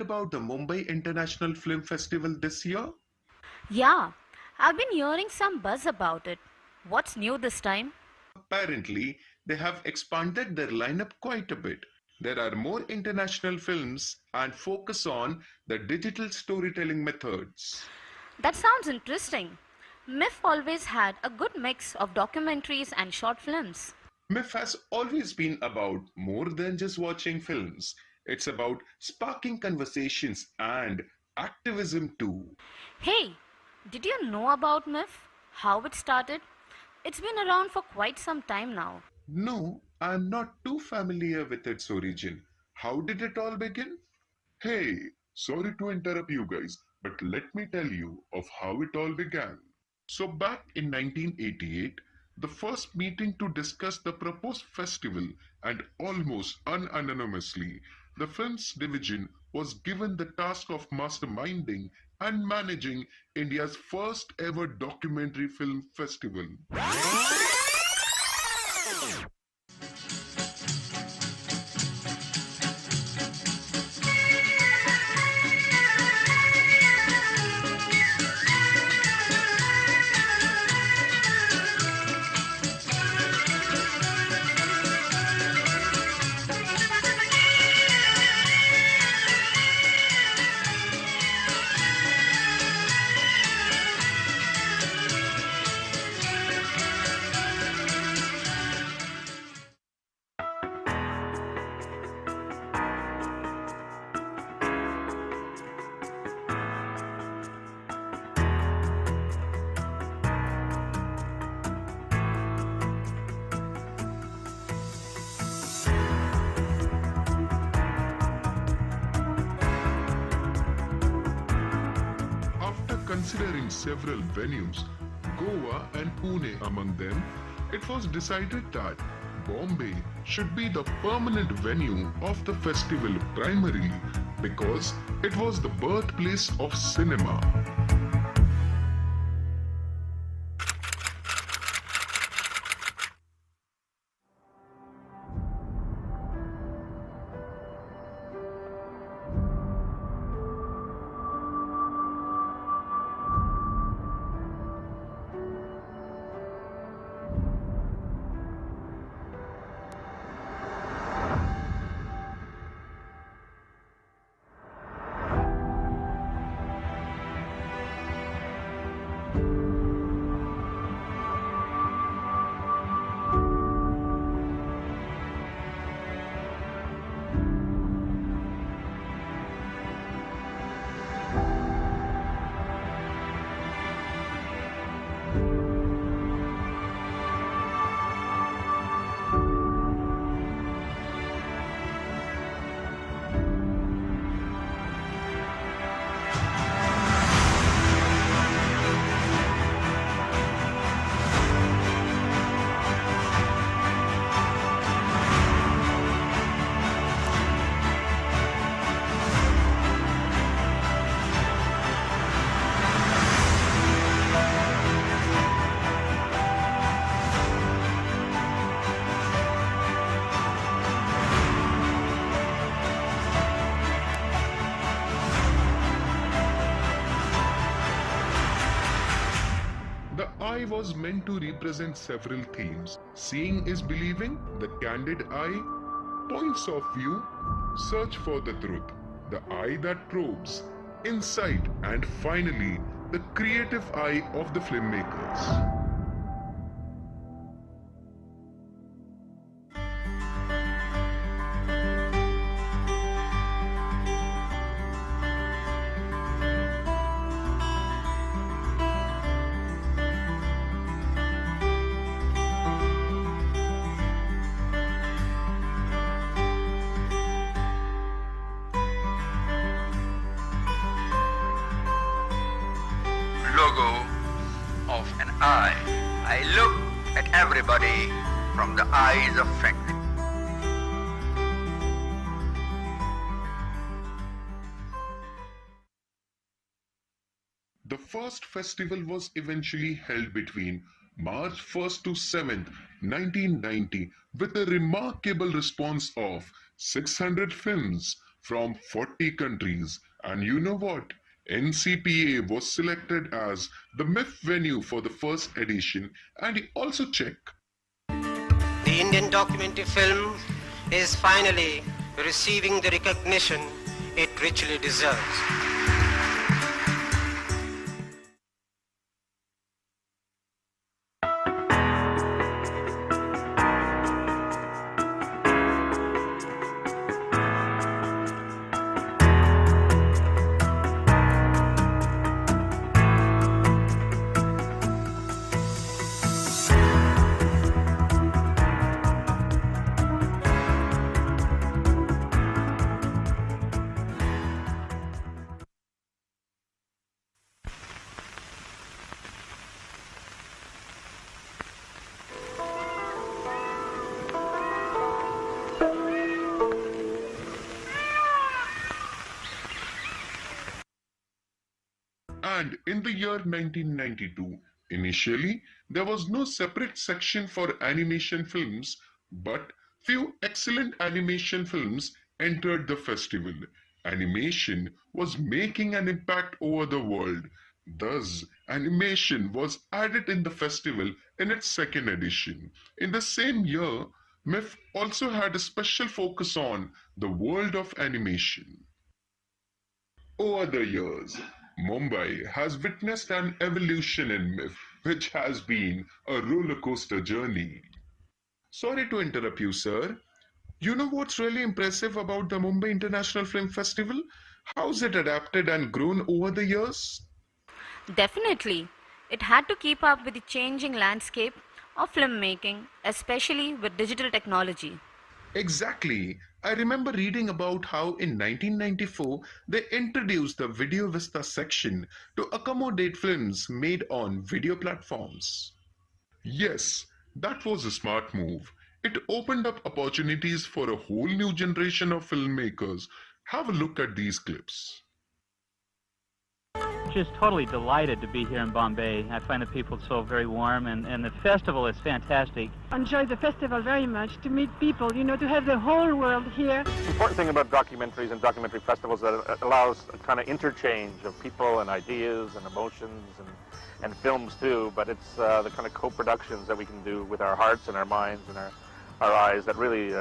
about the Mumbai International Film Festival this year? Yeah, I've been hearing some buzz about it. What's new this time? Apparently, they have expanded their lineup quite a bit. There are more international films and focus on the digital storytelling methods. That sounds interesting. MIFF always had a good mix of documentaries and short films. MIFF has always been about more than just watching films. It's about sparking conversations and activism too. Hey, did you know about MIFF? How it started? It's been around for quite some time now. No, I'm not too familiar with its origin. How did it all begin? Hey, sorry to interrupt you guys, but let me tell you of how it all began. So back in 1988, the first meeting to discuss the proposed festival and almost unanimously, the films division was given the task of masterminding and managing India's first ever documentary film festival. After considering several venues, Goa and Pune among them, it was decided that Bombay should be the permanent venue of the festival primarily because it was the birthplace of cinema. The eye was meant to represent several themes. Seeing is believing, the candid eye, points of view, search for the truth, the eye that probes, insight, and finally, the creative eye of the filmmakers. Logo of an eye. I look at everybody from the eyes of friend. The first festival was eventually held between March 1st to 7th, 1990, with a remarkable response of 600 films from 40 countries. And you know what? NCPA was selected as the MIFF venue for the first edition, and he also checked. The Indian documentary film is finally receiving the recognition it richly deserves. And in the year 1992, initially, there was no separate section for animation films, but few excellent animation films entered the festival. Animation was making an impact over the world. Thus, animation was added in the festival in its second edition. In the same year, MIFF also had a special focus on the world of animation. Over the years, Mumbai has witnessed an evolution in MIFF, which has been a roller coaster journey. Sorry to interrupt you, sir. You know what's really impressive about the Mumbai International Film Festival? How's it adapted and grown over the years? Definitely. It had to keep up with the changing landscape of filmmaking, especially with digital technology. Exactly. I remember reading about how in 1994 they introduced the Video Vista section to accommodate films made on video platforms. Yes, that was a smart move. It opened up opportunities for a whole new generation of filmmakers. Have a look at these clips. Just totally delighted to be here in Bombay. I find the people so very warm, and the festival is fantastic. Enjoy the festival very much, to meet people, to have the whole world here. The important thing about documentaries and documentary festivals is that it allows a kind of interchange of people and ideas and emotions and films too, but it's the kind of co-productions that we can do with our hearts and our minds and our eyes that really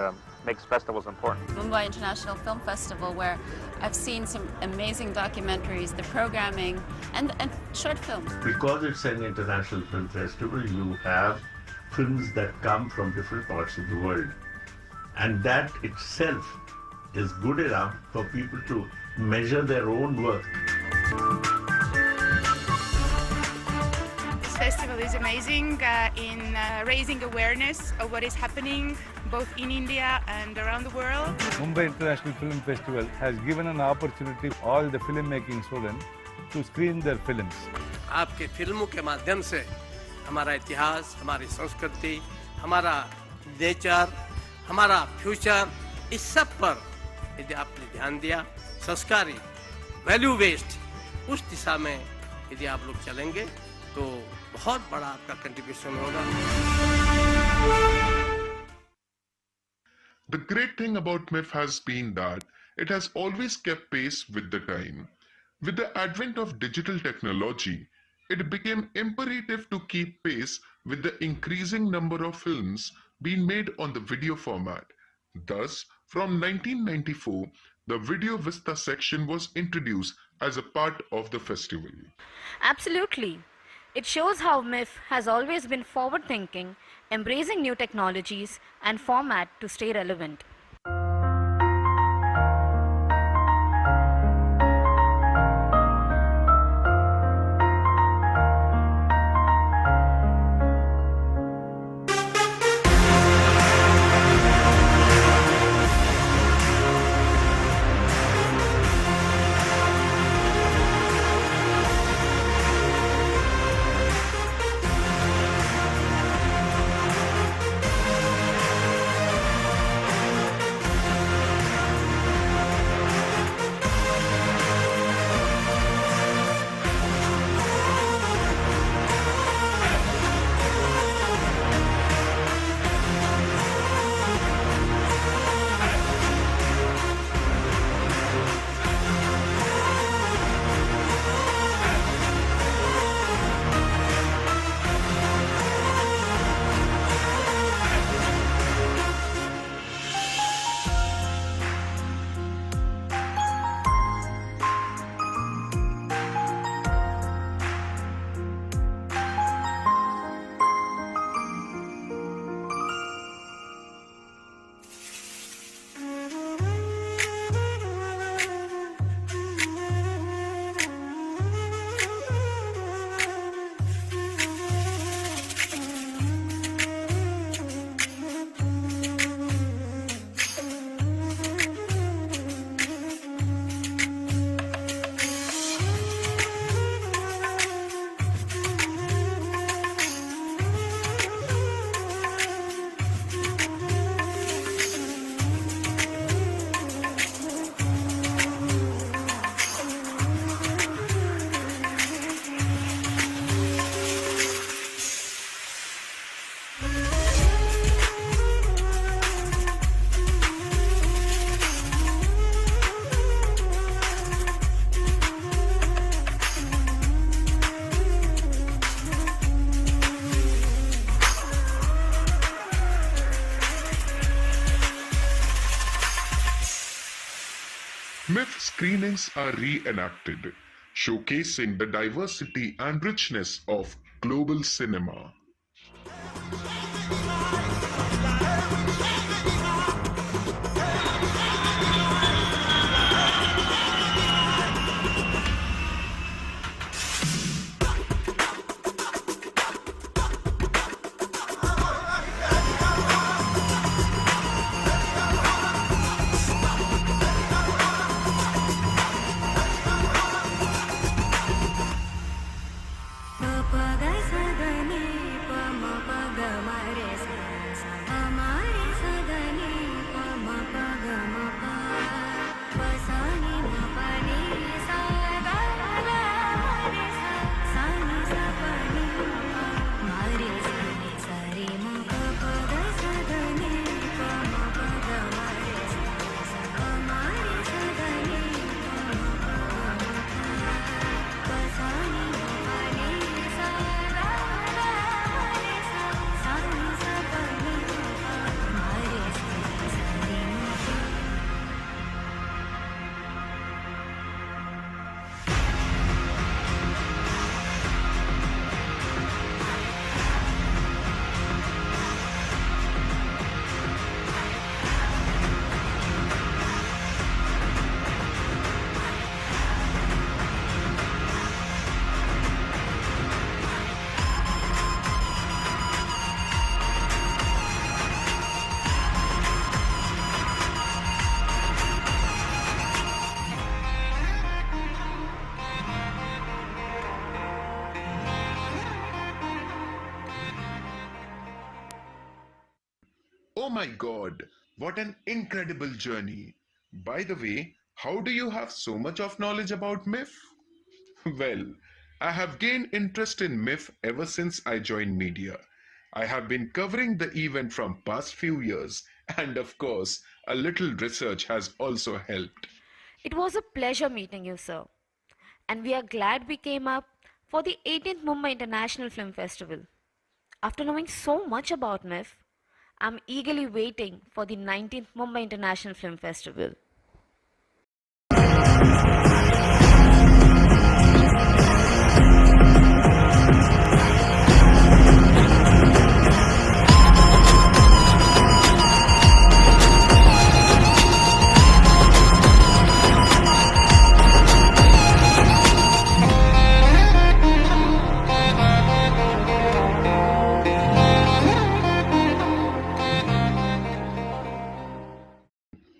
makes festivals important. Mumbai International Film Festival, where I've seen some amazing documentaries, the programming, and short films. Because it's an international film festival, you have films that come from different parts of the world. And that itself is good enough for people to measure their own work. This festival is amazing in raising awareness of what is happening both in India and around the world. Mumbai International Film Festival has given an opportunity to all the filmmaking students to screen their films. आपके फिल्मों के माध्यम से हमारा इतिहास, हमारी संस्कृति, हमारा नेचर, हमारा फ्यूचर, इस सब पर यदि आपने ध्यान दिया, संस्कारी, वैल्यू बेस्ड, उस दिशा में यदि आप लोग चलेंगे, तो बहुत बड़ा आपका कंट्रीब्यूशन होगा. The great thing about MIFF has been that it has always kept pace with the time. With the advent of digital technology, it became imperative to keep pace with the increasing number of films being made on the video format. Thus, from 1994, the Video Vista section was introduced as a part of the festival. Absolutely. It shows how MIFF has always been forward-thinking, embracing new technologies and format to stay relevant. MIFF screenings are reenacted, showcasing the diversity and richness of global cinema. Oh my god, what an incredible journey. By the way, how do you have so much of knowledge about MIFF? Well, I have gained interest in MIFF ever since I joined media. I have been covering the event from past few years, and of course, a little research has also helped. It was a pleasure meeting you, sir. And we are glad we came up for the 18th Mumbai International Film Festival. After knowing so much about MIFF, I'm eagerly waiting for the 19th Mumbai International Film Festival.